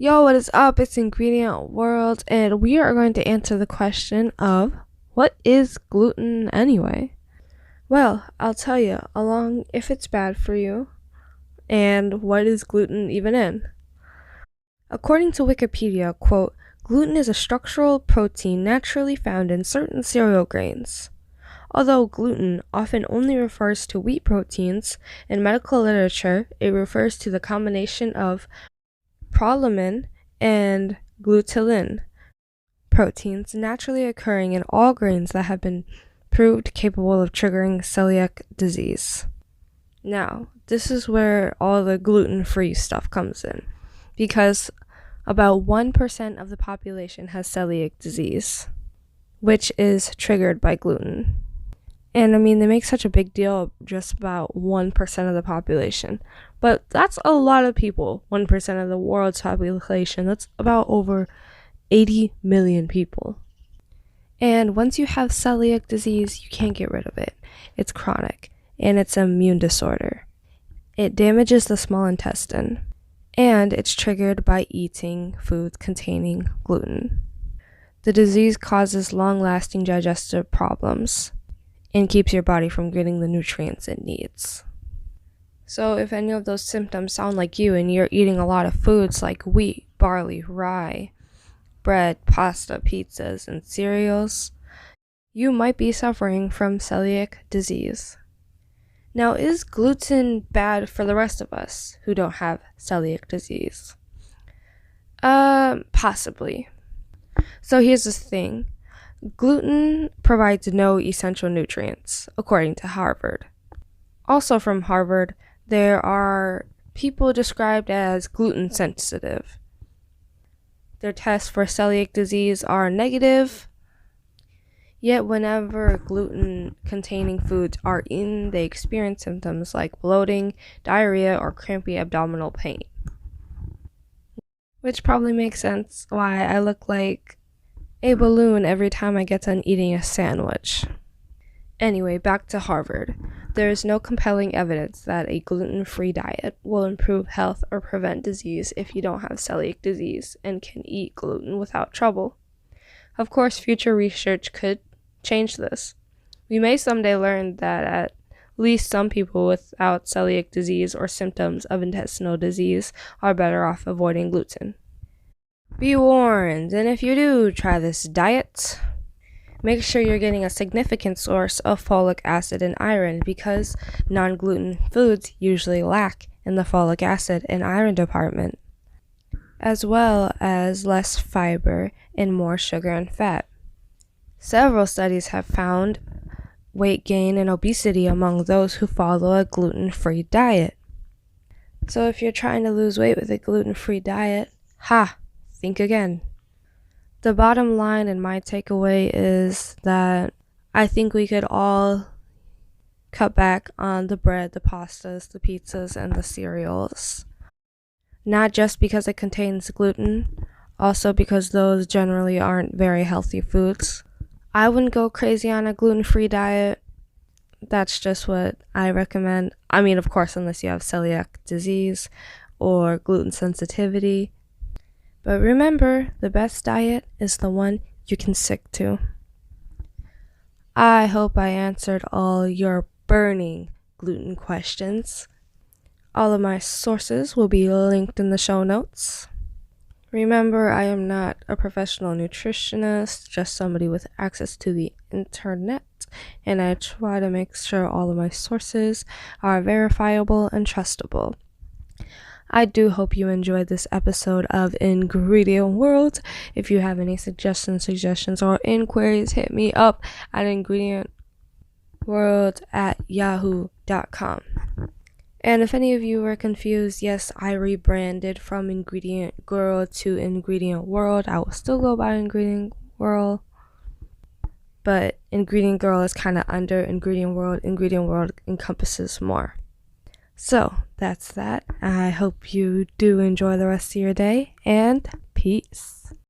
Yo, what is up? It's Ingredient World, and we are going to answer the question of what is gluten anyway? Well, I'll tell you along if it's bad for you and what is gluten even in. According to Wikipedia, quote, gluten is a structural protein naturally found in certain cereal grains. Although gluten often only refers to wheat proteins, in medical literature it refers to the combination of prolamine and glutenin proteins naturally occurring in all grains that have been proved capable of triggering celiac disease. Now, this is where all the gluten-free stuff comes in, because about 1% of the population has celiac disease, which is triggered by gluten. And I mean, they make such a big deal of just about 1% of the population. But that's a lot of people. 1% of the world's population. That's about over 80 million people. And once you have celiac disease, you can't get rid of it. It's chronic, and it's an immune disorder. It damages the small intestine, and it's triggered by eating foods containing gluten. The disease causes long-lasting digestive problems and keeps your body from getting the nutrients it needs. So if any of those symptoms sound like you and you're eating a lot of foods like wheat, barley, rye, bread, pasta, pizzas, and cereals, you might be suffering from celiac disease. Now, is gluten bad for the rest of us who don't have celiac disease? Possibly. So here's the thing. Gluten provides no essential nutrients, according to Harvard. Also from Harvard, there are people described as gluten sensitive. Their tests for celiac disease are negative, yet whenever gluten-containing foods are eaten, they experience symptoms like bloating, diarrhea, or crampy abdominal pain. Which probably makes sense why I look like a balloon every time I get done eating a sandwich. Anyway, back to Harvard. There is no compelling evidence that a gluten-free diet will improve health or prevent disease if you don't have celiac disease and can eat gluten without trouble. Of course, future research could change this. We may someday learn that at least some people without celiac disease or symptoms of intestinal disease are better off avoiding gluten. Be warned, and if you do try this diet, make sure you're getting a significant source of folic acid and iron because non-gluten foods usually lack in the folic acid and iron department, as well as less fiber and more sugar and fat. Several studies have found weight gain and obesity among those who follow a gluten-free diet. So if you're trying to lose weight with a gluten-free diet, think again. The bottom line and my takeaway is that I think we could all cut back on the bread, the pastas, the pizzas, and the cereals. Not just because it contains gluten, also because those generally aren't very healthy foods. I wouldn't go crazy on a gluten-free diet. That's just what I recommend. I mean, of course, unless you have celiac disease or gluten sensitivity. But remember, the best diet is the one you can stick to. I hope I answered all your burning gluten questions. All of my sources will be linked in the show notes. Remember, I am not a professional nutritionist, just somebody with access to the internet, and I try to make sure all of my sources are verifiable and trustable. I do hope you enjoyed this episode of Ingredient World. If you have any suggestions, or inquiries, hit me up at ingredientworld@yahoo.com. And if any of you were confused, yes, I rebranded from Ingredient Girl to Ingredient World. I will still go by Ingredient World, but Ingredient Girl is kind of under Ingredient World. Ingredient World encompasses more. So, that's that. I hope you do enjoy the rest of your day, and peace.